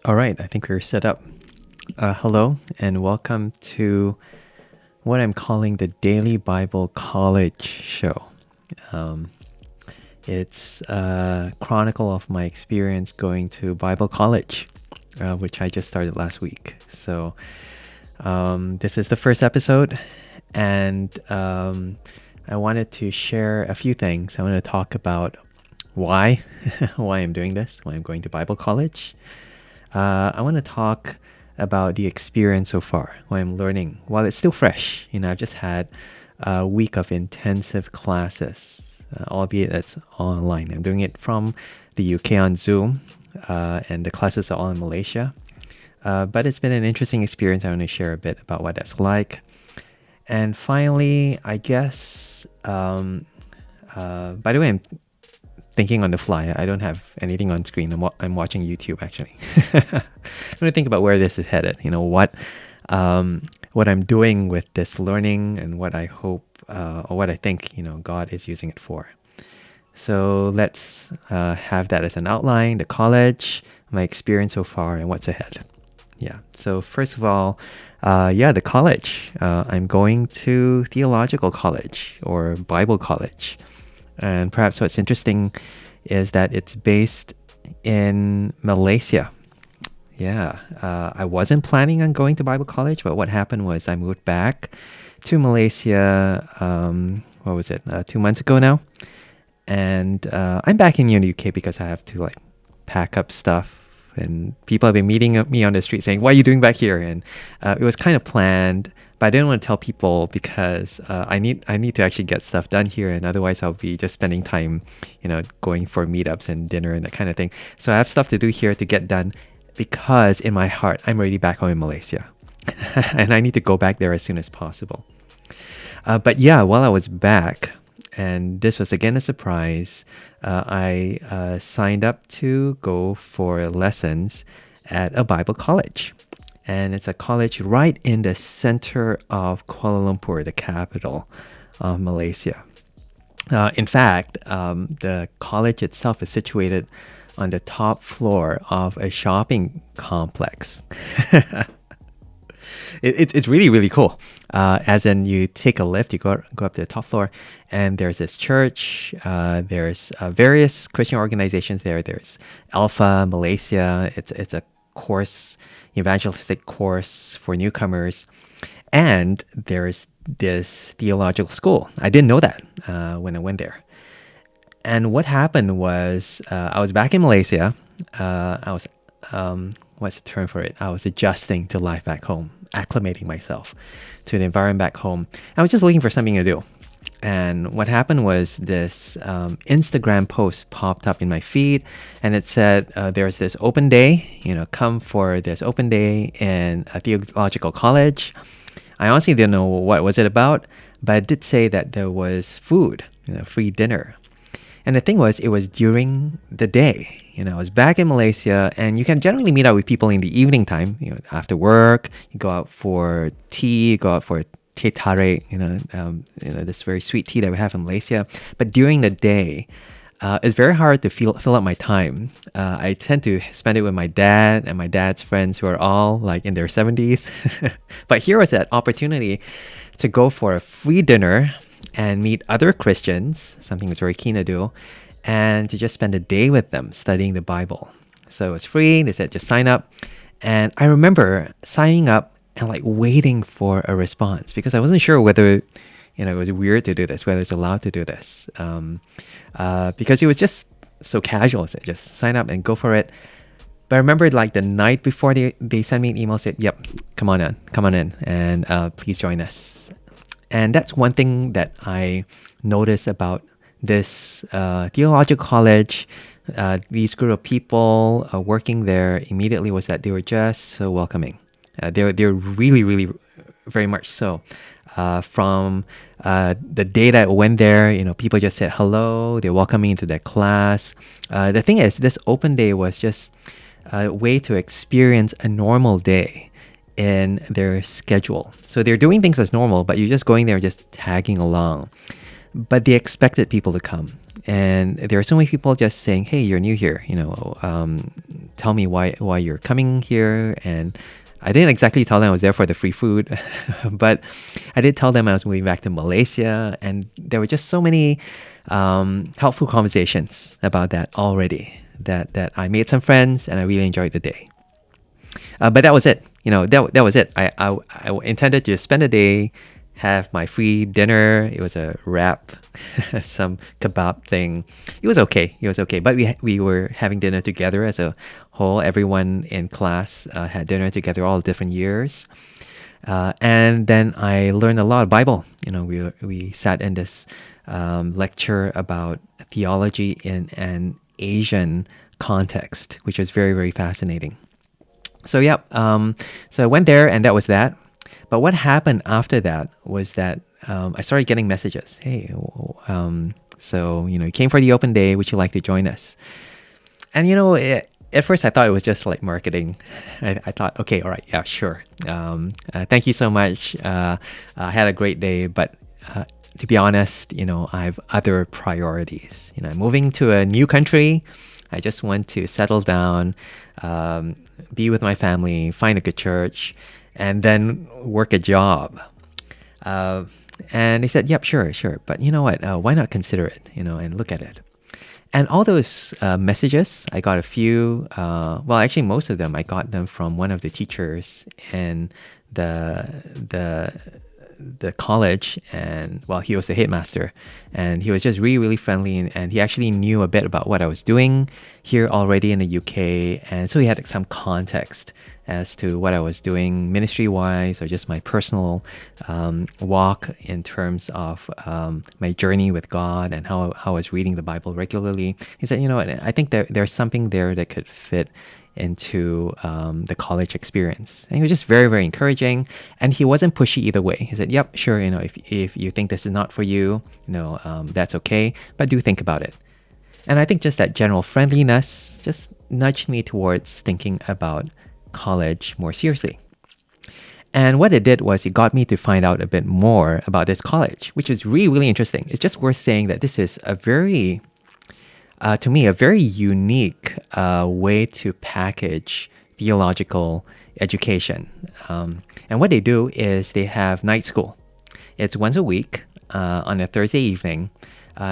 All right, I think we're set up. Hello, and welcome to what I'm calling the Daily Bible College Show. Um, it's a chronicle of my experience going to Bible college, which I just started last week. So, this is the first episode, and I wanted to share a few things. I want to talk about why, why I'm doing this, why I'm going to Bible college. I want to talk about the experience so far, what I'm learning while it's still fresh. I've just had a week of intensive classes, albeit it's online. I'm doing it from the UK on Zoom, and the classes are all in Malaysia. But it's been an interesting experience. I want to share a bit about what that's like. And finally, I guess, by the way, I'm thinking on the fly. I don't have anything on screen. I'm watching YouTube actually. I'm going to think about where this is headed. What I'm doing with this learning and what I hope or what I think God is using it for. So let's have that as an outline. The college, my experience so far, and what's ahead. Yeah. So first of all, the college. I'm going to theological college or Bible college. And perhaps what's interesting is that it's based in Malaysia. Yeah, I wasn't planning on going to Bible college, but what happened was I moved back to Malaysia, 2 months ago now. And I'm back in the UK because I have to pack up stuff. And people have been meeting me on the street saying, "What are you doing back here?" And it was kind of planned, but I didn't want to tell people because I need to actually get stuff done here, and otherwise I'll be just spending time, going for meetups and dinner and that kind of thing. So I have stuff to do here to get done because in my heart I'm already back home in Malaysia, and I need to go back there as soon as possible. But yeah, while I was back, and this was again a surprise, I signed up to go for lessons at a Bible college. And it's a college right in the center of Kuala Lumpur, the capital of Malaysia. In fact, the college itself is situated on the top floor of a shopping complex. It's really, really cool. As in, you take a lift, you go up to the top floor, and there's this church. There's various Christian organizations there. There's Alpha Malaysia. It's a course, evangelistic course for newcomers, and there's this theological school. I didn't know that when I went there. And what happened was I was back in Malaysia. I was what's the term for it? I was adjusting to life back home, acclimating myself to the environment back home. I was just looking for something to do. And what happened was this Instagram post popped up in my feed, and it said, there's this open day, come for this open day in a theological college. I honestly didn't know what was it about, but it did say that there was food, free dinner. And the thing was, it was during the day. I was back in Malaysia, and you can generally meet up with people in the evening time, after work. You go out for tea, go out for teh tarik, this very sweet tea that we have in Malaysia. But during the day, it's very hard to fill up my time. I tend to spend it with my dad and my dad's friends who are all in their 70s. But here was that opportunity to go for a free dinner and meet other Christians, something I was very keen to do, and to just spend a day with them studying the Bible. So it was free. They said, just sign up. And I remember signing up and waiting for a response because I wasn't sure whether, it was weird to do this, whether it's allowed to do this. Because it was just so casual. So just sign up and go for it. But I remember the night before they sent me an email, said, "Yep, come on in, and please join us." And that's one thing that I noticed about this theological college, these group of people working there immediately, was that they were just so welcoming. They're really, really, very much so. From the day that I went there, people just said hello. They welcomed me into their class. The thing is, this open day was just a way to experience a normal day in their schedule. So they're doing things as normal, but you're just going there just tagging along. But they expected people to come. And there are so many people just saying, "Hey, you're new here, tell me why you're coming here. And I didn't exactly tell them I was there for the free food, but I did tell them I was moving back to Malaysia. And there were just so many helpful conversations about that already, that I made some friends and I really enjoyed the day. But that was it. That was it. I intended to spend the day, have my free dinner. It was a wrap, some kebab thing. It was okay. It was okay. But we were having dinner together as a whole. Everyone in class had dinner together, all different years. And then I learned a lot of Bible. We sat in this lecture about theology in an Asian context, which was very, very fascinating. So yeah, so I went there, and that was that. But what happened after that was that I started getting messages. Hey, so you came for the open day. Would you like to join us? And at first I thought it was just like marketing. I thought, okay, all right, yeah, sure. Thank you so much. I had a great day, but to be honest, I have other priorities. Moving to a new country, I just want to settle down, be with my family, find a good church, and then work a job. And they said, yep, sure. But you know what? Why not consider it, and look at it? And all those messages, I got a few, well, actually most of them, I got them from one of the teachers in the college. And well, he was the headmaster, and he was just really, really friendly, and he actually knew a bit about what I was doing here already in the UK. And so he had some context as to what I was doing ministry-wise, or just my personal walk in terms of my journey with God, and how I was reading the Bible regularly. He said, I think there's something there that could fit into the college experience. And he was just very, very encouraging, and he wasn't pushy either way. He said, yep, sure, if you think this is not for you, that's okay, but do think about it. And I think just that general friendliness just nudged me towards thinking about college more seriously. And what it did was it got me to find out a bit more about this college, which is really, really interesting. It's just worth saying that this is a very, to me, a very unique way to package theological education. And what they do is they have night school. It's once a week on a Thursday evening.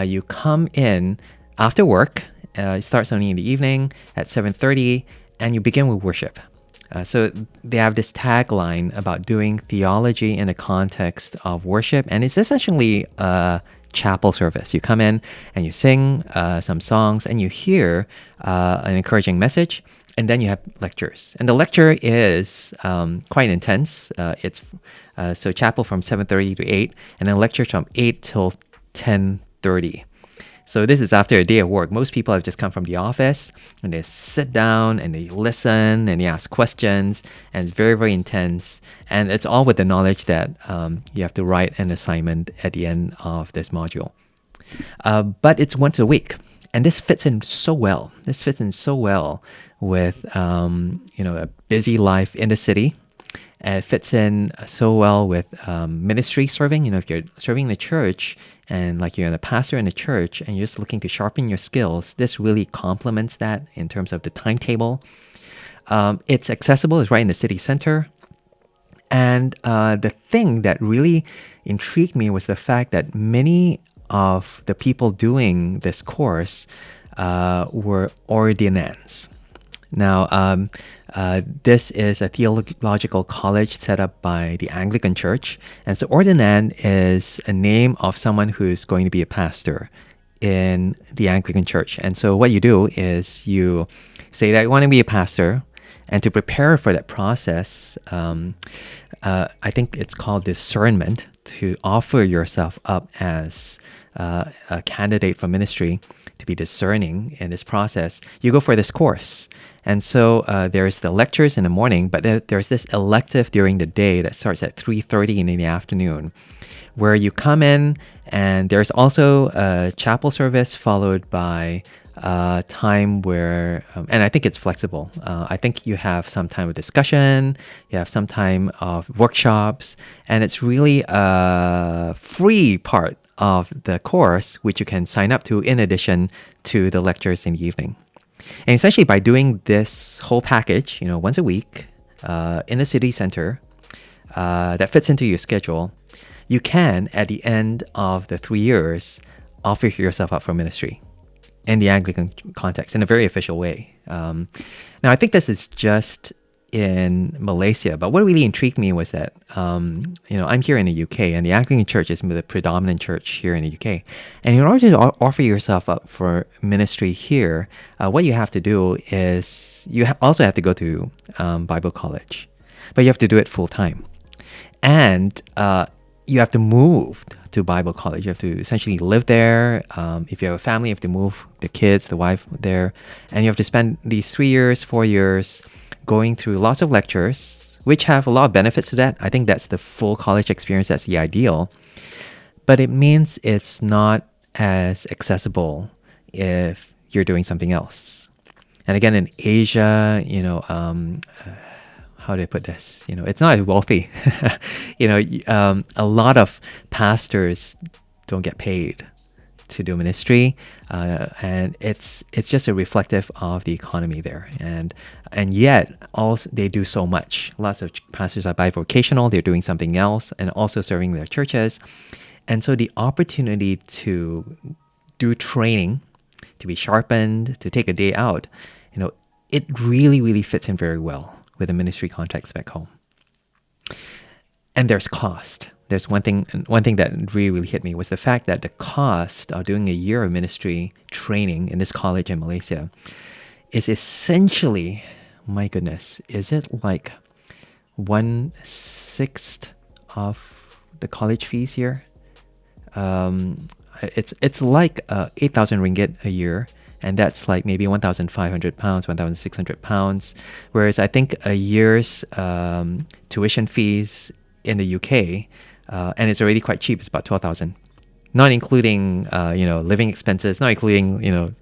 You come in after work. It starts only in the evening at 7:30, and you begin with worship. So they have this tagline about doing theology in the context of worship, and it's essentially a chapel service. You come in and you sing some songs, and you hear an encouraging message, and then you have lectures. And the lecture is quite intense. It's so chapel from 7:30 to 8, and then lecture from 8 till 10:30. So this is after a day of work. Most people have just come from the office, and they sit down and they listen and they ask questions, and it's very, very intense. And it's all with the knowledge that you have to write an assignment at the end of this module. But it's once a week, and this fits in so well. This fits in so well with a busy life in the city. It fits in so well with ministry serving. If you're serving the church, and like you're the pastor in the church, and you're just looking to sharpen your skills, this really complements that in terms of the timetable. It's accessible. It's right in the city center. And the thing that really intrigued me was the fact that many of the people doing this course were ordinands. Now, this is a theological college set up by the Anglican Church. And so ordinand is a name of someone who's going to be a pastor in the Anglican Church. And so what you do is you say that you want to be a pastor, and to prepare for that process, I think it's called discernment, to offer yourself up as a candidate for ministry, to be discerning in this process. You go for this course. And so there's the lectures in the morning, but there's this elective during the day that starts at 3:30 in the afternoon, where you come in, and there's also a chapel service followed by time where, and I think it's flexible. I think you have some time of discussion, you have some time of workshops, and it's really a free part of the course, which you can sign up to in addition to the lectures in the evening. And essentially, by doing this whole package, once a week in a city center that fits into your schedule, you can, at the end of the 3 years, offer yourself up for ministry in the Anglican context in a very official way. Now, I think this is just in Malaysia, but what really intrigued me was that, I'm here in the UK, and the Anglican Church is the predominant church here in the UK. And in order to offer yourself up for ministry here, what you have to do is you also have to go to Bible college, but you have to do it full time. And you have to move to Bible college. You have to essentially live there. If you have a family, you have to move the kids, the wife there. And you have to spend these 3 years, 4 years going through lots of lectures, which have a lot of benefits to that. I think that's the full college experience. That's the ideal. But it means it's not as accessible if you're doing something else. And again, in Asia, how do I put this? It's not as wealthy. A lot of pastors don't get paid to do ministry, and it's just a reflective of the economy there. And yet, also they do so much. Lots of pastors are bivocational; they're doing something else, and also serving their churches. And so the opportunity to do training, to be sharpened, to take a day out, it really, really fits in very well with a ministry context back home. And there's cost. There's one thing that really, really hit me was the fact that the cost of doing a year of ministry training in this college in Malaysia is essentially, my goodness, is it like 1/6 of the college fees here? It's like 8,000 ringgit a year. And that's like maybe 1,500 pounds, 1,600 pounds. Whereas I think a year's tuition fees in the UK, and it's already quite cheap, it's about 12,000. Not including, living expenses, not including,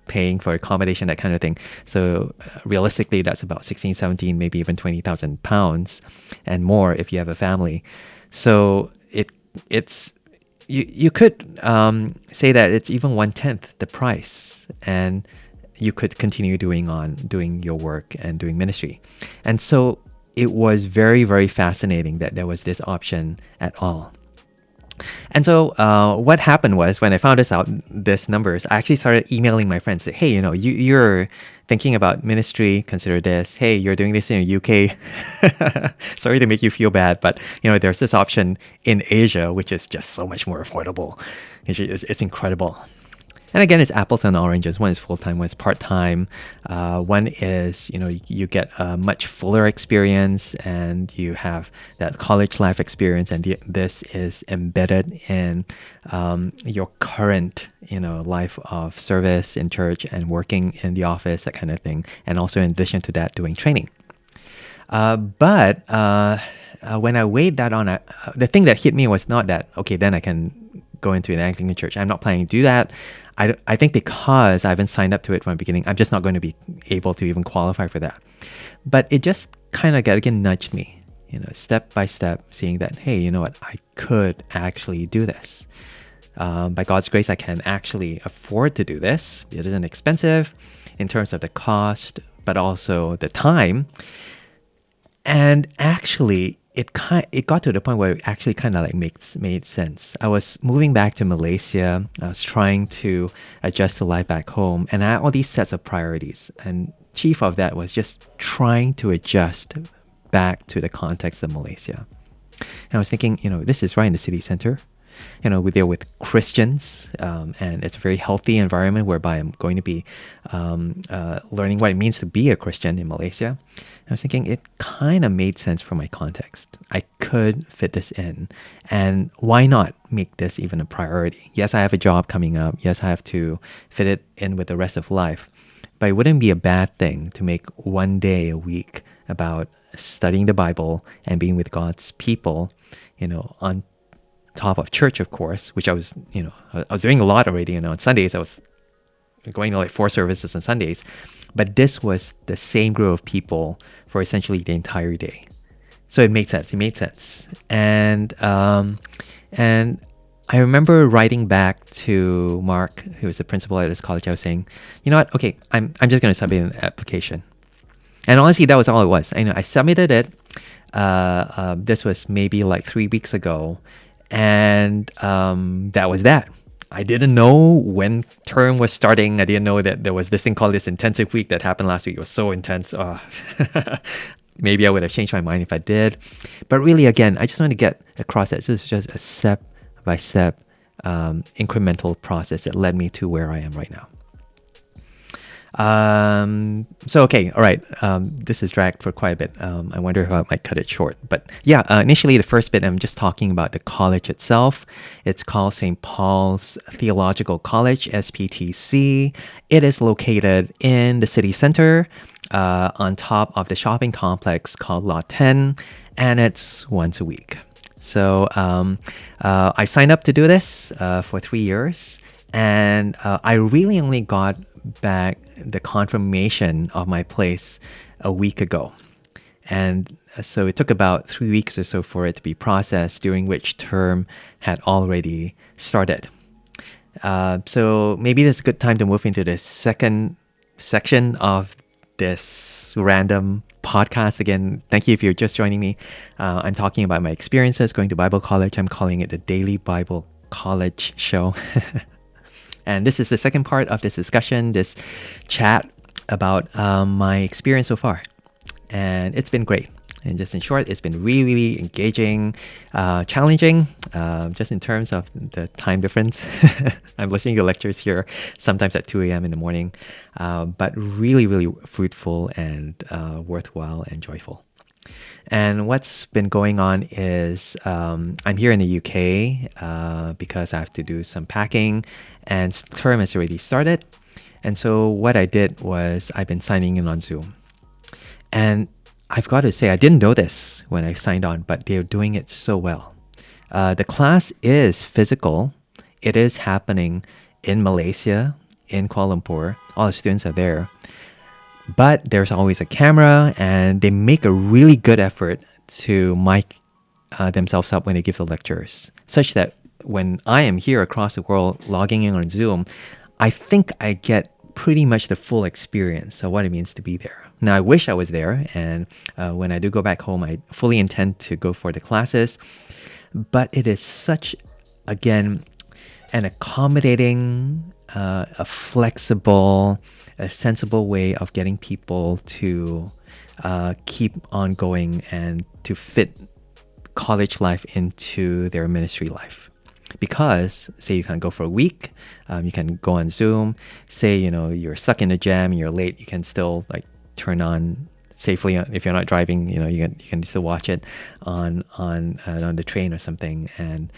paying for accommodation, that kind of thing. So realistically, that's about 16, 17, maybe even 20,000 pounds and more if you have a family. So it's... You could say that it's even 1/10 the price, and you could continue doing your work and doing ministry. And so it was very, very fascinating that there was this option at all. And so what happened was, when I found this numbers, I actually started emailing my friends. Say, hey, you're thinking about ministry, consider this. Hey, you're doing this in the UK. Sorry to make you feel bad, but there's this option in Asia, which is just so much more affordable. It's incredible. And again, it's apples and oranges. One is full-time, one is part-time. One is, you get a much fuller experience, and you have that college life experience, and this is embedded in your current, life of service in church and working in the office, that kind of thing. And also in addition to that, doing training. But when I weighed that on, the thing that hit me was not that, okay, then I can go into an Anglican church. I'm not planning to do that. I think because I haven't signed up to it from the beginning, I'm just not going to be able to even qualify for that. But it just kind of nudged me, step by step, seeing that, hey, you know what, I could actually do this. By God's grace, I can actually afford to do this. It isn't expensive in terms of the cost, but also the time. And actually, it got to the point where it actually kind of made sense. I was moving back to Malaysia. I was trying to adjust to life back home, and I had all these sets of priorities. And chief of that was just trying to adjust back to the context of Malaysia. And I was thinking, this is right in the city center. We're there with Christians, and it's a very healthy environment whereby I'm going to be learning what it means to be a Christian in Malaysia. And I was thinking it kind of made sense for my context. I could fit this in, and why not make this even a priority? Yes, I have a job coming up. Yes, I have to fit it in with the rest of life, but it wouldn't be a bad thing to make one day a week about studying the Bible and being with God's people, on top of church, of course, which I was doing a lot already. On Sundays, I was going to like 4 services on Sundays, but this was the same group of people for essentially the entire day. So it made sense. And I remember writing back to Mark, who was the principal at this college. I was saying, you know what? Okay, I'm just going to submit an application. And honestly, that was all it was. I submitted it. This was maybe like 3 weeks ago, and that was that. I didn't know when term was starting. I didn't know that there was this thing called this intensive week that happened last week. It was so intense. Oh. Maybe I would have changed my mind if I did. But really, again, I just want to get across that this is just a step by step incremental process that led me to where I am right now. Okay, all right. This is dragged for quite a bit. I wonder if I might cut it short. But yeah, initially the first bit, I'm just talking about the college itself. It's called St. Paul's Theological College, SPTC. It is located in the city center on top of the shopping complex called Lot 10, and it's once a week. So I signed up to do this for 3 years, and I really only got back the confirmation of my place a week ago. And so it took about 3 weeks or so for it to be processed, during which term had already started. So maybe this is a good time to move into the second section of this random podcast. Again, thank you if you're just joining me. I'm talking about my experiences going to Bible college. I'm calling it the Daily Bible College Show. And this is the second part of this discussion, this chat about my experience so far. And it's been great. And just in short, it's been really, really engaging, challenging, just in terms of the time difference. I'm listening to lectures here sometimes at 2 a.m. in the morning, but really, really fruitful and worthwhile and joyful. And what's been going on is I'm here in the UK because I have to do some packing, and term has already started. And so what I did was I've been signing in on Zoom. And I've got to say, I didn't know this when I signed on, but they're doing it so well. The class is physical. It is happening in Malaysia, in Kuala Lumpur. All the students are there. But there's always a camera, and they make a really good effort to mic themselves up when they give the lectures, such that when I am here across the world logging in on Zoom, I think I get pretty much the full experience of what it means to be there. Now, I wish I was there, and when I do go back home, I fully intend to go for the classes. But it is such, again, an accommodating, a flexible, a sensible way of getting people to keep on going and to fit college life into their ministry life. Because, say you can go for a week, you can go on Zoom. Say, you're stuck in a jam and you're late, you can still turn on safely. If you're not driving, you can still watch it on the train or something, and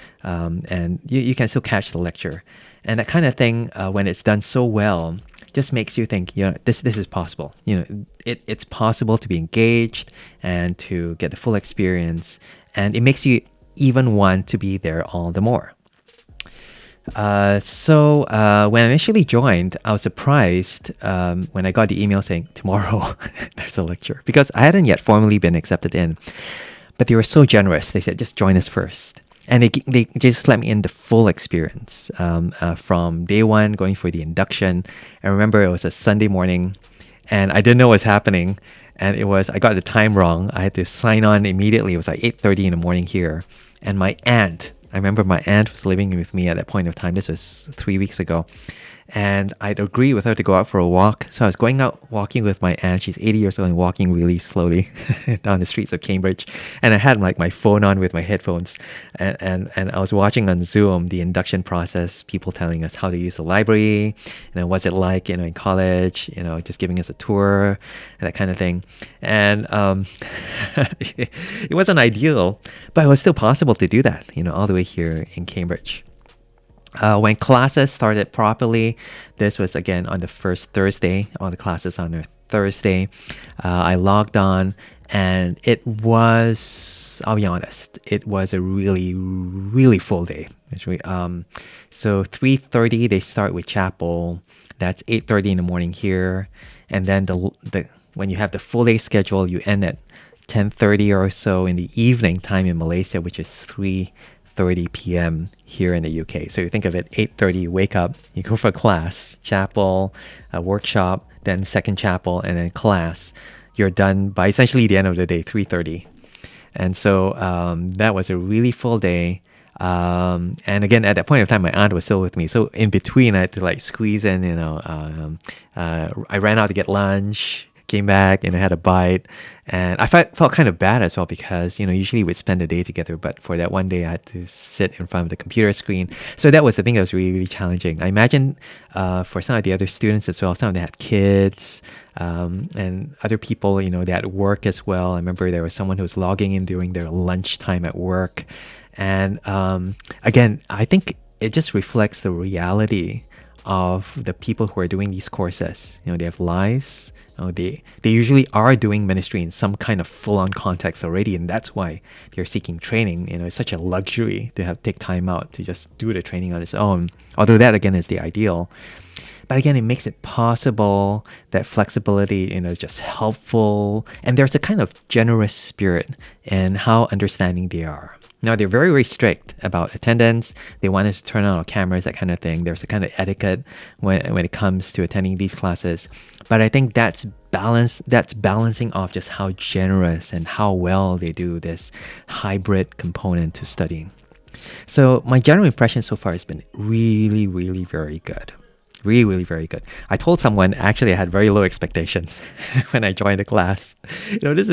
you can still catch the lecture. And that kind of thing, when it's done so well, just makes you think, this is possible. It's possible to be engaged and to get the full experience, and it makes you even want to be there all the more. So when I initially joined, I was surprised when I got the email saying, tomorrow there's a lecture, because I hadn't yet formally been accepted in. But they were so generous. They said, just join us first. And they just let me in the full experience from day one, going for the induction. I remember it was a Sunday morning, and I didn't know what was happening. And I got the time wrong. I had to sign on immediately. It was like 8:30 in the morning here. And I remember my aunt was living with me at that point of time. This was 3 weeks ago. And I'd agree with her to go out for a walk. So I was going out walking with my aunt. She's 80 years old and walking really slowly down the streets of Cambridge. And I had my phone on with my headphones. And I was watching on Zoom the induction process, people telling us how to use the library, what's it like, in college, just giving us a tour and that kind of thing. And it wasn't ideal, but it was still possible to do that, all the way here in Cambridge. When classes started properly, this was again on the first Thursday, all the classes on a Thursday. I logged on, and I'll be honest, it was a really, really full day. So 3:30 they start with chapel. That's 8:30 in the morning here, and then when you have the full day schedule, you end at 10:30 or so in the evening time in Malaysia, which is 3:30 8:30 p.m. here in the UK. So you think of it, 8:30, you wake up, you go for class, chapel, a workshop, then second chapel, and then class. You're done by essentially the end of the day, 3:30. And so that was a really full day. And again, at that point of time, my aunt was still with me. So in between, I had to like squeeze in, I ran out to get lunch, came back and I had a bite. And I felt kind of bad as well because, usually we'd spend the day together. But for that one day, I had to sit in front of the computer screen. So that was the thing that was really, really challenging. I imagine for some of the other students as well, some of them had kids and other people, they had work as well. I remember there was someone who was logging in during their lunchtime at work. And again, I think it just reflects the reality of the people who are doing these courses. They have lives. They usually are doing ministry in some kind of full-on context already, and that's why they're seeking training. It's such a luxury to take time out to just do the training on its own. Although that again is the ideal. But again, it makes it possible. That flexibility, is just helpful. And there's a kind of generous spirit in how understanding they are. Now, they're very, very strict about attendance. They want us to turn on our cameras, that kind of thing. There's a kind of etiquette when it comes to attending these classes. But I think that's balancing off just how generous and how well they do this hybrid component to studying. So my general impression so far has been really, really very good. Really, really very good. I told someone, actually, I had very low expectations when I joined the class. This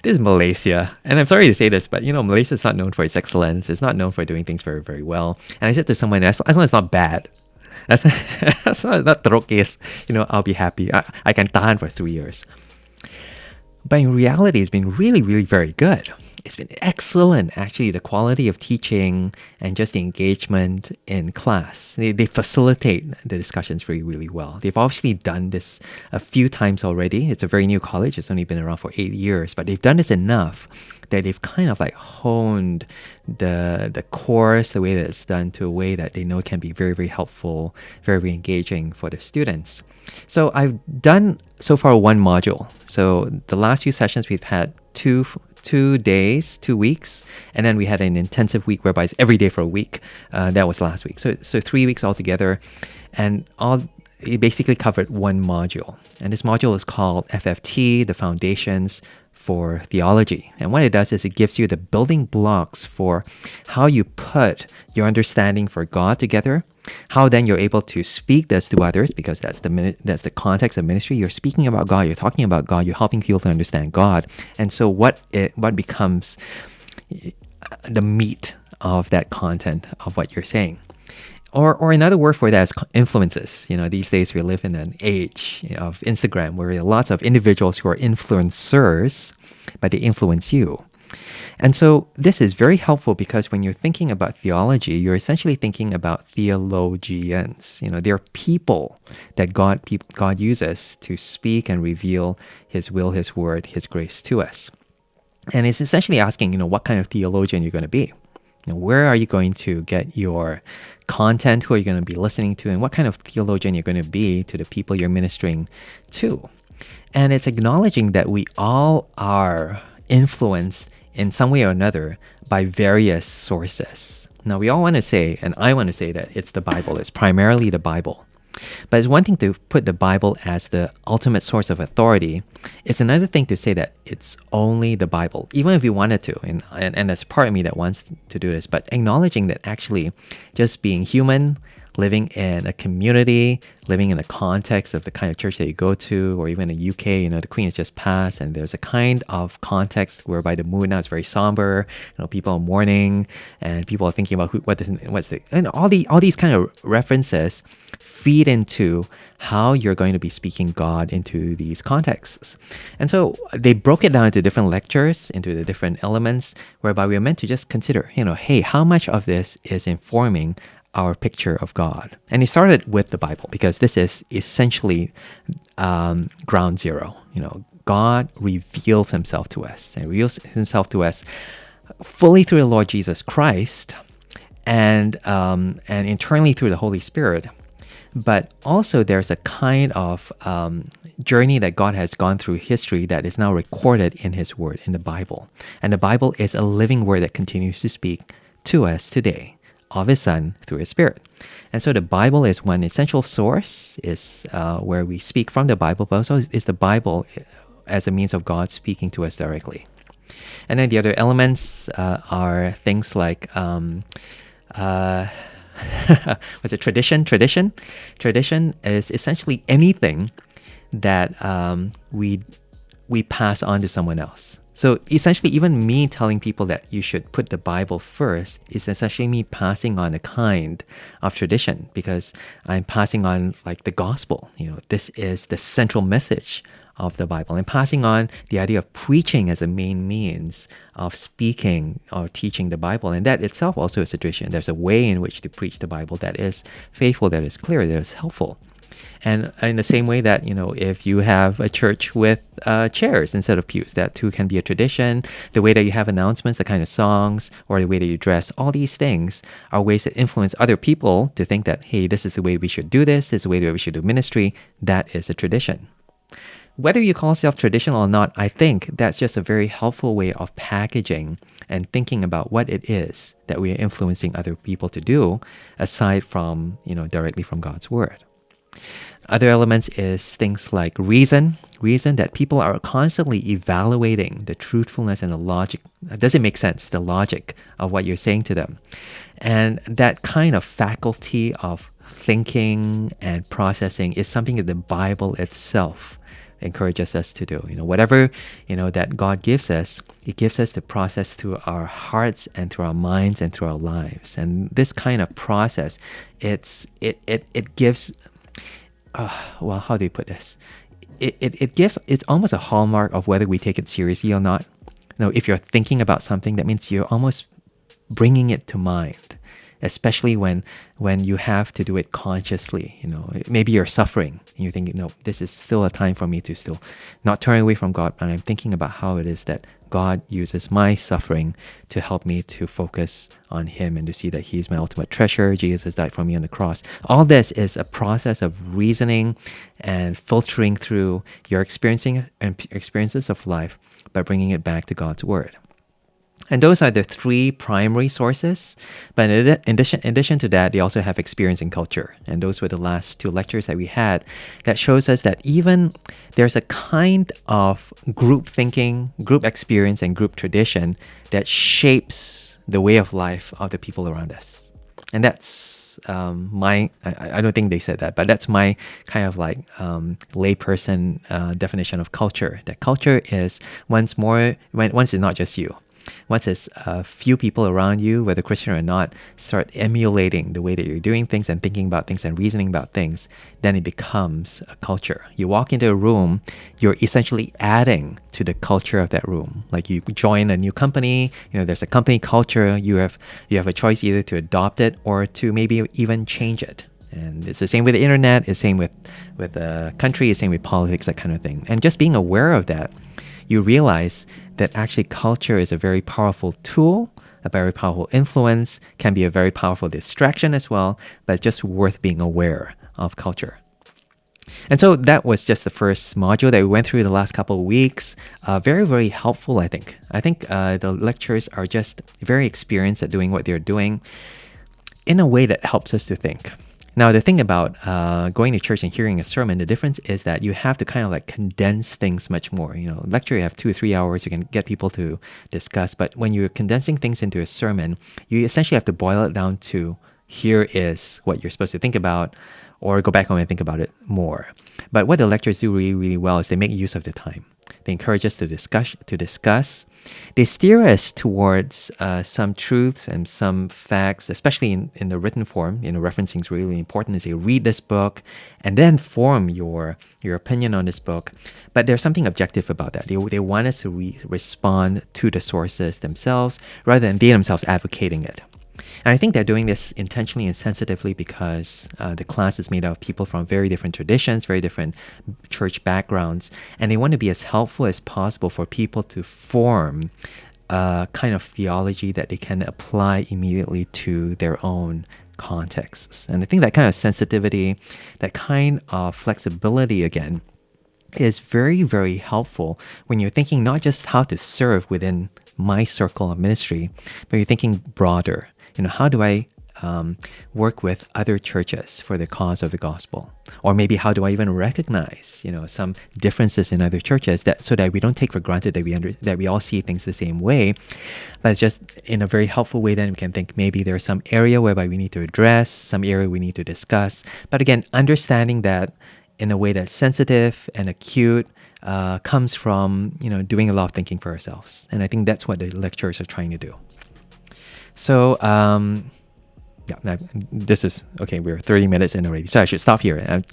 is Malaysia. And I'm sorry to say this, but, Malaysia is not known for its excellence. It's not known for doing things very, very well. And I said to someone, as long as it's not bad, as long as it's not terokis, I'll be happy. I can tahan for 3 years. But in reality, it's been really, really very good. It's been excellent, actually, the quality of teaching and just the engagement in class. They facilitate the discussions really, really well. They've obviously done this a few times already. It's a very new college. It's only been around for 8 years, but they've done this enough that they've kind of like honed the course, the way that it's done, to a way that they know can be very, very helpful, very, very engaging for their students. So I've done so far one module. So the last few sessions we've had two days, 2 weeks, and then we had an intensive week whereby it's every day for a week. That was last week. So 3 weeks altogether, and it basically covered one module. And this module is called FFT, the Foundations for Theology. And what it does is it gives you the building blocks for how you put your understanding for God together, how then you're able to speak this to others, because that's the context of ministry. You're speaking about God, you're talking about God, you're helping people to understand God. And so what becomes the meat of that content of what you're saying? Or another word for that is influences. These days we live in an age of Instagram where there are lots of individuals who are influencers, but they influence you. And so this is very helpful because when you're thinking about theology, you're essentially thinking about theologians. They're people that God uses to speak and reveal His will, His word, His grace to us. And it's essentially asking, what kind of theologian you're going to be. Where are you going to get your content? Who are you going to be listening to? And what kind of theologian you're going to be to the people you're ministering to? And it's acknowledging that we all are influenced in some way or another by various sources. Now, we all want to say, and I want to say, that it's the Bible. It's primarily the Bible. But it's one thing to put the Bible as the ultimate source of authority. It's another thing to say that it's only the Bible, even if you wanted to. And there's part of me that wants to do this, but acknowledging that actually just being human, living in a community, living in a context of the kind of church that you go to, or even in the UK, the Queen has just passed, and there's a kind of context whereby the mood now is very somber. People are mourning, and people are thinking about all these kind of references feed into how you're going to be speaking God into these contexts. And so they broke it down into different lectures, into the different elements, whereby we are meant to just consider, hey, how much of this is informing our picture of God? And it started with the Bible, because this is essentially ground zero. God reveals Himself to us, and reveals Himself to us fully through the Lord Jesus Christ, and internally through the Holy Spirit. But also there's a kind of journey that God has gone through history that is now recorded in His Word, in the Bible. And the Bible is a living Word that continues to speak to us today of His Son through His Spirit. And so the Bible is one essential source, is where we speak from the Bible, but also is the Bible as a means of God speaking to us directly. And then the other elements are things like was it tradition? Tradition is essentially anything that we pass on to someone else. So essentially, even me telling people that you should put the Bible first is essentially me passing on a kind of tradition, because I'm passing on like the gospel. This is the central message of the Bible. I'm passing on the idea of preaching as a main means of speaking or teaching the Bible. And that itself also is a tradition. There's a way in which to preach the Bible that is faithful, that is clear, that is helpful. And in the same way that, if you have a church with chairs instead of pews, that too can be a tradition. The way that you have announcements, the kind of songs, or the way that you dress, all these things are ways that influence other people to think that, hey, this is the way we should do this is the way that we should do ministry. That is a tradition. Whether you call yourself traditional or not, I think that's just a very helpful way of packaging and thinking about what it is that we are influencing other people to do, aside from, directly from God's Word. Other elements is things like reason that people are constantly evaluating the truthfulness and the logic. Does it make sense? The logic of what you're saying to them. And that kind of faculty of thinking and processing is something that the Bible itself encourages us to do. Whatever, that God gives us, it gives us the process through our hearts and through our minds and through our lives. And this kind of process, it gives, how do you put this? It's almost a hallmark of whether we take it seriously or not. If you're thinking about something, that means you're almost bringing it to mind, especially when you have to do it consciously. Maybe you're suffering and you're thinking, no, this is still a time for me to still not turn away from God, but I'm thinking about how it is that God uses my suffering to help me to focus on Him and to see that He is my ultimate treasure. Jesus has died for me on the cross. All this is a process of reasoning and filtering through your experiences of life by bringing it back to God's Word. And those are the three primary sources. But in addition to that, they also have experience and culture. And those were the last two lectures that we had that shows us that even there's a kind of group thinking, group experience, and group tradition that shapes the way of life of the people around us. And that's I don't think they said that, but that's my kind of like layperson definition of culture. That culture is once it's not just you. Once it's a few people around you, whether Christian or not, start emulating the way that you're doing things and thinking about things and reasoning about things, then it becomes a culture. You walk into a room, you're essentially adding to the culture of that room. Like you join a new company, there's a company culture, you have a choice either to adopt it or to maybe even change it. And it's the same with the internet, it's the same with the country, it's the same with politics, that kind of thing. And just being aware of that, you realize that actually culture is a very powerful tool, a very powerful influence, can be a very powerful distraction as well, but it's just worth being aware of culture. And so that was just the first module that we went through the last couple of weeks. Very, very helpful, I think. I think the lecturers are just very experienced at doing what they're doing in a way that helps us to think. Now, the thing about going to church and hearing a sermon, the difference is that you have to kind of like condense things much more. Lecture, you have 2 or 3 hours, you can get people to discuss. But when you're condensing things into a sermon, you essentially have to boil it down to here is what you're supposed to think about, or go back home and think about it more. But what the lecturers do really, really well is they make use of the time. They encourage us to discuss. They steer us towards some truths and some facts, especially in the written form. Referencing is really important as they read this book and then form your opinion on this book. But there's something objective about that. They want us to respond to the sources themselves rather than they themselves advocating it. And I think they're doing this intentionally and sensitively because the class is made up of people from very different traditions, very different church backgrounds, and they want to be as helpful as possible for people to form a kind of theology that they can apply immediately to their own contexts. And I think that kind of sensitivity, that kind of flexibility again, is very, very helpful when you're thinking not just how to serve within my circle of ministry, but you're thinking broader. How do I work with other churches for the cause of the gospel? Or maybe how do I even recognize, some differences in other churches so that we don't take for granted that we all see things the same way, but it's just in a very helpful way. Then we can think maybe there's some area whereby we need to address, some area we need to discuss. But again, understanding that in a way that's sensitive and acute comes from, doing a lot of thinking for ourselves. And I think that's what the lecturers are trying to do. So, this is, okay, we're 30 minutes in already, so I should stop here.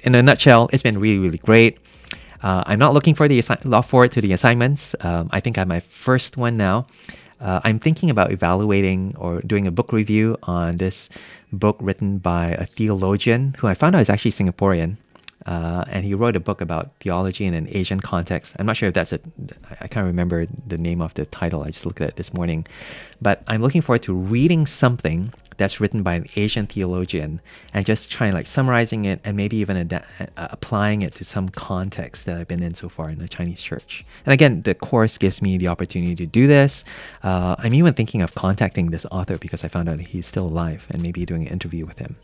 In a nutshell, it's been really, really great. I'm not looking forward to the assignments. I think I'm my first one now. I'm thinking about evaluating or doing a book review on this book written by a theologian who I found out is actually Singaporean. And he wrote a book about theology in an Asian context. I'm not sure if I can't remember the name of the title. I just looked at it this morning. But I'm looking forward to reading something that's written by an Asian theologian and just trying summarizing it and maybe even applying it to some context that I've been in so far in the Chinese church. And again, the course gives me the opportunity to do this. I'm even thinking of contacting this author because I found out he's still alive and maybe doing an interview with him.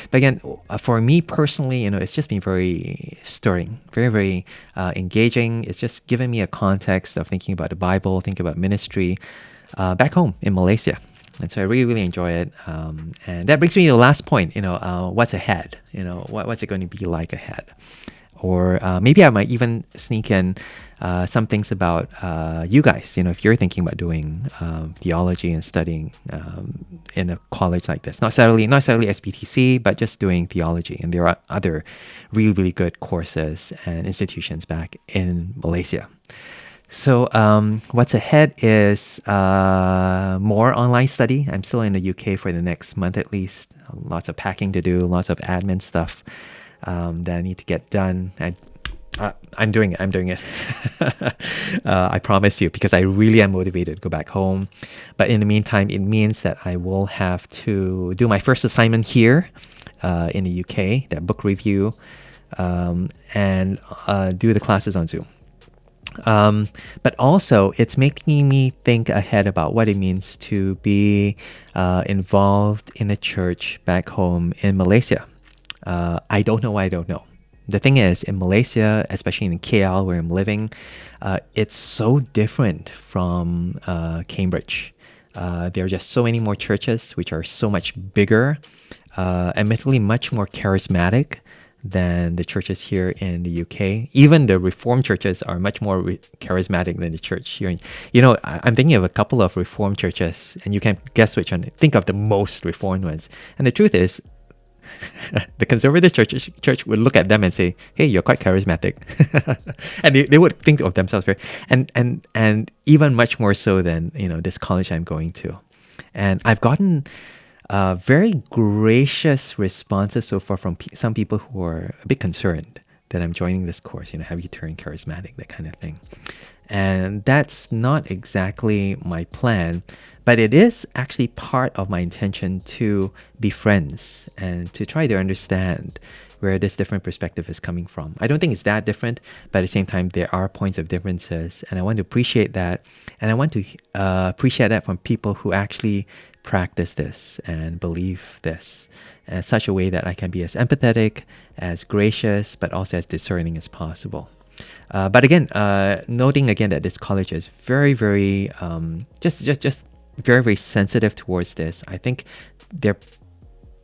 But again, for me personally, it's just been very stirring, very, very engaging. It's just given me a context of thinking about the Bible, thinking about ministry back home in Malaysia. And so I really, really enjoy it. And that brings me to the last point, what's ahead? What's it going to be like ahead? Or maybe I might even sneak in some things about you guys, if you're thinking about doing theology and studying in a college like this. Not necessarily SBTC, but just doing theology. And there are other really, really good courses and institutions back in Malaysia. So what's ahead is more online study. I'm still in the UK for the next month at least. Lots of packing to do, lots of admin stuff that I need to get done. I'm doing it. I promise you, because I really am motivated to go back home. But in the meantime, it means that I will have to do my first assignment here in the UK, that book review, and do the classes on Zoom. But also, it's making me think ahead about what it means to be involved in a church back home in Malaysia. I don't know. The thing is, in Malaysia, especially in KL where I'm living, it's so different from Cambridge. There are just so many more churches which are so much bigger, admittedly much more charismatic than the churches here in the UK. Even the Reformed churches are much more charismatic than the church here. I'm thinking of a couple of Reformed churches, and you can guess which one. Think of the most Reformed ones. And the truth is, the conservative church would look at them and say, "Hey, you're quite charismatic," and they would think of themselves very, and even much more so than this college I'm going to. And I've gotten very gracious responses so far from some people who are a bit concerned that I'm joining this course. Have you turned charismatic, that kind of thing. And that's not exactly my plan, but it is actually part of my intention to be friends and to try to understand where this different perspective is coming from. I don't think it's that different, but at the same time, there are points of differences, and I want to appreciate that. And I want to appreciate that from people who actually practice this and believe this in such a way that I can be as empathetic, as gracious, but also as discerning as possible. But again, noting again that this college is very, very, just very, very sensitive towards this. I think they're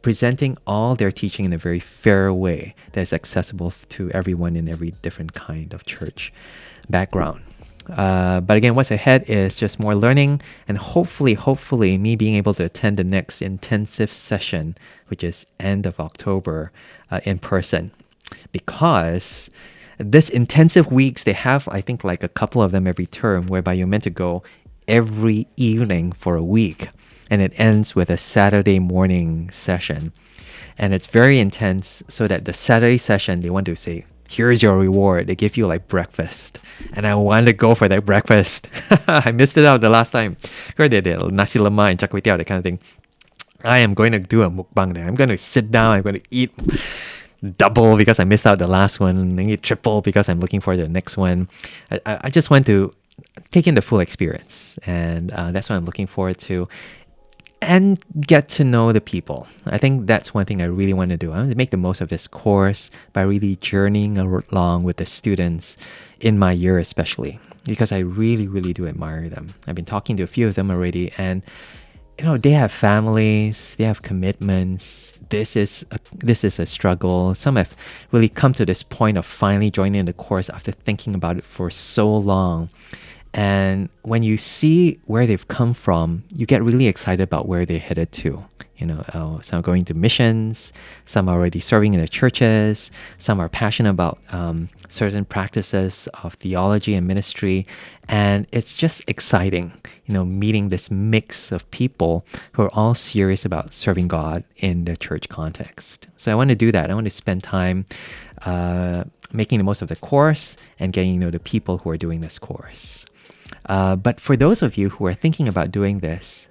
presenting all their teaching in a very fair way that is accessible to everyone in every different kind of church background. But again, what's ahead is just more learning, and hopefully me being able to attend the next intensive session, which is end of October, in person. Because this intensive weeks, they have, I think, like a couple of them every term, whereby you're meant to go every evening for a week. And it ends with a Saturday morning session. And it's very intense, so that the Saturday session, they want to say, here's your reward. They give you like breakfast. And I want to go for that breakfast. I missed it out the last time. Heard they did nasi lemak and char kway teow, that kind of thing. I am going to do a mukbang there. I'm going to sit down. I'm going to eat double because I missed out the last one, maybe triple because I'm looking for the next one. I just want to take in the full experience, and that's what I'm looking forward to, and get to know the people. I think that's one thing I really want to do. I want to make the most of this course by really journeying along with the students in my year, especially because I really, really do admire them. I've been talking to a few of them already, and they have families, they have commitments. This is a struggle. Some have really come to this point of finally joining the course after thinking about it for so long. And when you see where they've come from, you get really excited about where they're headed to. Some are going to missions, some are already serving in the churches, some are passionate about certain practices of theology and ministry. And it's just exciting, meeting this mix of people who are all serious about serving God in the church context. So I want to do that. I want to spend time making the most of the course and getting to know the people who are doing this course. But for those of you who are thinking about doing this,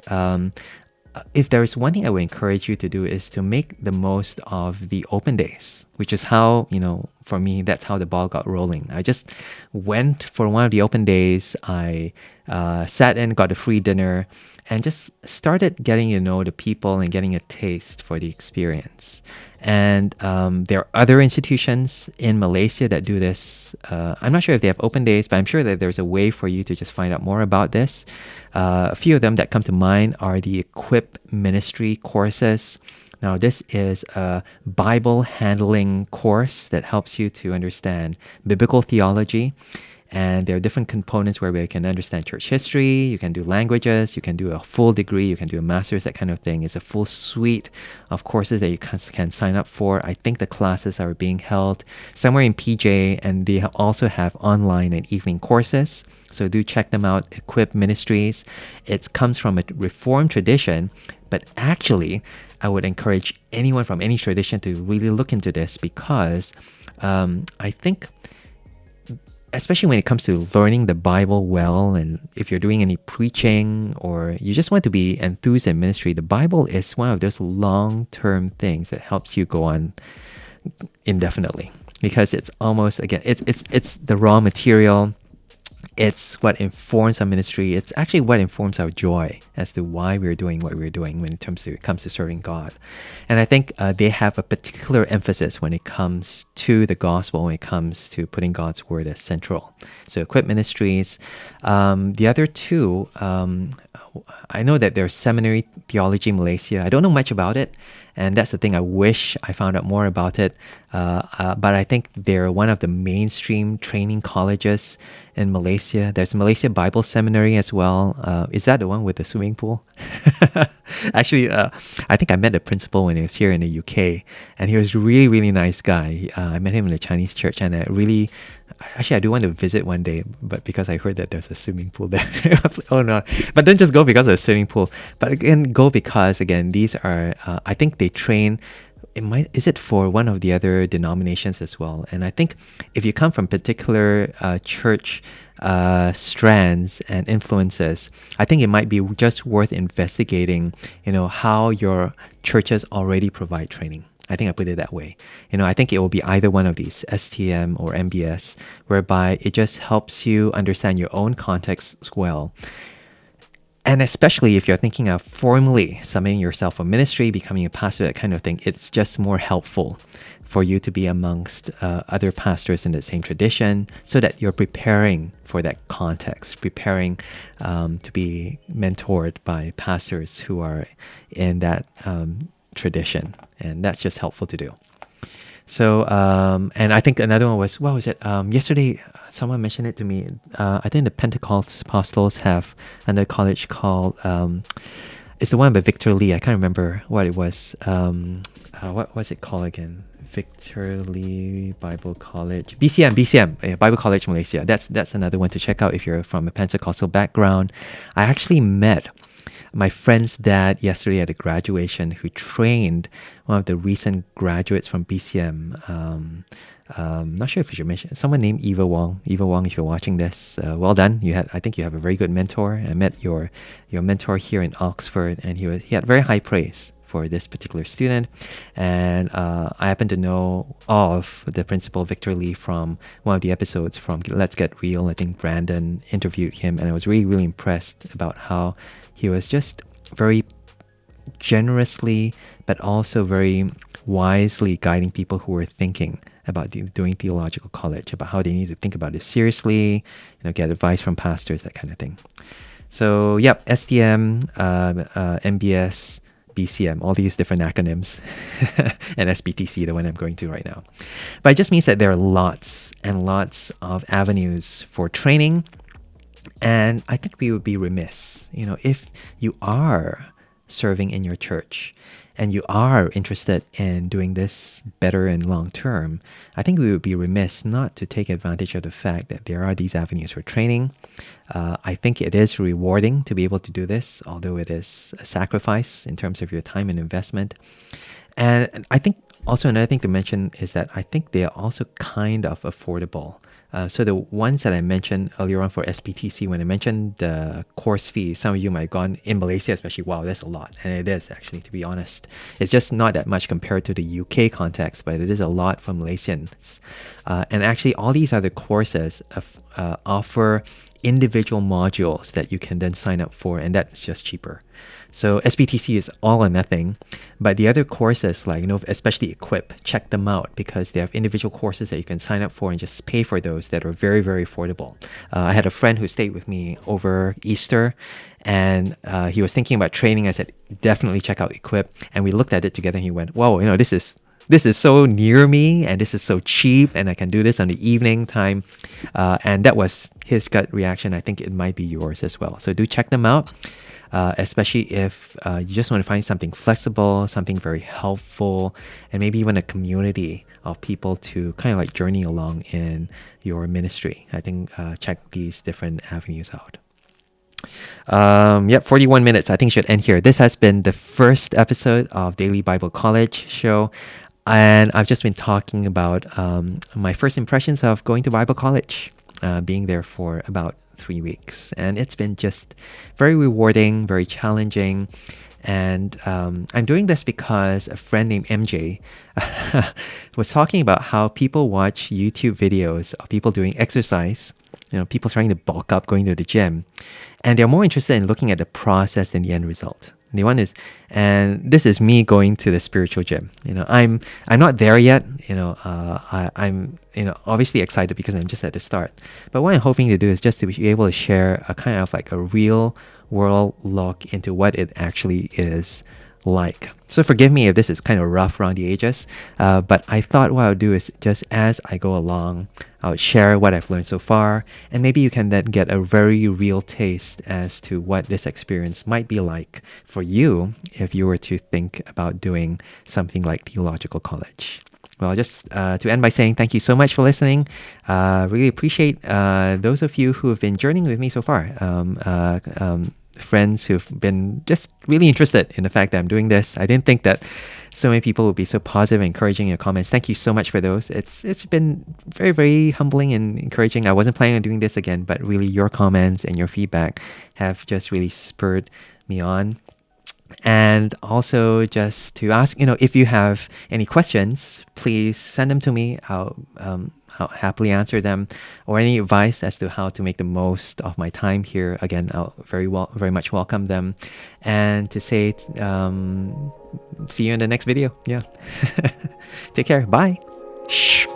if there is one thing I would encourage you to do is to make the most of the open days, which is how, for me, that's how the ball got rolling. I just went for one of the open days. I sat in, got a free dinner, and just started getting to know the people and getting a taste for the experience. And there are other institutions in Malaysia that do this. I'm not sure if they have open days, but I'm sure that there's a way for you to just find out more about this. A few of them that come to mind are the Equip Ministry courses. Now, this is a Bible handling course that helps you to understand biblical theology. And there are different components where you can understand church history, you can do languages, you can do a full degree, you can do a master's, that kind of thing. It's a full suite of courses that you can sign up for. I think the classes are being held somewhere in PJ, and they also have online and evening courses. So do check them out, Equip Ministries. It comes from a Reformed tradition, but actually, I would encourage anyone from any tradition to really look into this because I think, especially when it comes to learning the Bible well, and if you're doing any preaching or you just want to be enthused in ministry, the Bible is one of those long-term things that helps you go on indefinitely, because it's almost, again, it's the raw material. It's what informs our ministry. It's actually what informs our joy as to why we're doing what we're doing when it comes to serving God. And I think they have a particular emphasis when it comes to the gospel, when it comes to putting God's word as central. So Equip Ministries. The other two, I know that there's Seminary Theology Malaysia. I don't know much about it, and that's the thing. I wish I found out more about it. But I think they're one of the mainstream training colleges in Malaysia. There's Malaysia Bible Seminary as well. Is that the one with the swimming pool? Actually, I think I met the principal when he was here in the UK, and he was a really, really nice guy. I met him in the Chinese church, and I do want to visit one day, but because I heard that there's a swimming pool there. Oh no, but don't just go because of the swimming pool, but again, go because, again, these are, I think they train, is it for one of the other denominations as well? And I think if you come from particular church strands and influences, I think it might be just worth investigating, how your churches already provide training. I think I put it that way. I think it will be either one of these, STM or MBS, whereby it just helps you understand your own context as well. And especially if you're thinking of formally submitting yourself for ministry, becoming a pastor, that kind of thing, it's just more helpful for you to be amongst other pastors in the same tradition, so that you're preparing for that context, preparing to be mentored by pastors who are in that tradition. And that's just helpful to do. So, and I think another one was, what was it? Yesterday, someone mentioned it to me. I think the Pentecostals have another college called, it's the one by Victor Lee. I can't remember what it was. What was it called again? Victor Lee Bible College. BCM, Bible College Malaysia. That's another one to check out if you're from a Pentecostal background. I actually met my friend's dad yesterday at a graduation, who trained one of the recent graduates from BCM. Not sure if you should mention someone named Eva Wong. Eva Wong, if you're watching this, well done. I think you have a very good mentor. I met your mentor here in Oxford, and he had very high praise for this particular student. And I happen to know of the principal, Victor Lee, from one of the episodes from Let's Get Real. I think Brandon interviewed him, and I was really, really impressed about how he was just very generously, but also very wisely guiding people who were thinking about doing theological college, about how they need to think about it seriously, get advice from pastors, that kind of thing. So, yep, STM, MBS, BCM, all these different acronyms, and SBTC, the one I'm going to right now. But it just means that there are lots and lots of avenues for training. And I think we would be remiss, if you are serving in your church and you are interested in doing this better and long term, I think we would be remiss not to take advantage of the fact that there are these avenues for training. I think it is rewarding to be able to do this, although it is a sacrifice in terms of your time and investment. And I think also another thing to mention is that I think they are also kind of affordable. So the ones that I mentioned earlier on for SPTC, when I mentioned the course fee, some of you might have gone in Malaysia especially, wow, that's a lot. And it is actually, to be honest. It's just not that much compared to the UK context, but it is a lot for Malaysians. And actually, all these other courses offer individual modules that you can then sign up for, and that's just cheaper. So SPTC is all or nothing, but the other courses, like, especially Equip, check them out because they have individual courses that you can sign up for and just pay for those that are very, very affordable. I had a friend who stayed with me over Easter, and he was thinking about training. I said, definitely check out Equip. And we looked at it together and he went, whoa, this is so near me and this is so cheap and I can do this on the evening time. And that was his gut reaction. I think it might be yours as well. So do check them out. Especially if you just want to find something flexible, something very helpful, and maybe even a community of people to kind of like journey along in your ministry. I think check these different avenues out. 41 minutes. I think should end here. This has been the first episode of Daily Bible College show. And I've just been talking about my first impressions of going to Bible college, being there for about 3 weeks. And it's been just very rewarding, very challenging. And I'm doing this because a friend named MJ was talking about how people watch YouTube videos of people doing exercise, people trying to bulk up, going to the gym. And they're more interested in looking at the process than the end result. And this is me going to the spiritual gym. I'm not there yet. I'm obviously excited because I'm just at the start. But what I'm hoping to do is just to be able to share a kind of like a real world look into what it actually is like. So forgive me if this is kind of rough around the edges, but I thought what I would do is just as I go along, I would share what I've learned so far, and maybe you can then get a very real taste as to what this experience might be like for you if you were to think about doing something like theological college. Well, just to end by saying thank you so much for listening. Really appreciate those of you who have been journeying with me so far. Friends who've been just really interested in the fact that I'm doing this. I didn't think that so many people would be so positive and encouraging in your comments. Thank you so much for those. It's been very, very humbling and encouraging. I wasn't planning on doing this again, but really your comments and your feedback have just really spurred me on. And also just to ask, if you have any questions, please send them to me. I'll happily answer them, or any advice as to how to make the most of my time here. Again, I'll very much welcome them. And to say, see you in the next video. Yeah. Take care. Bye. Shh.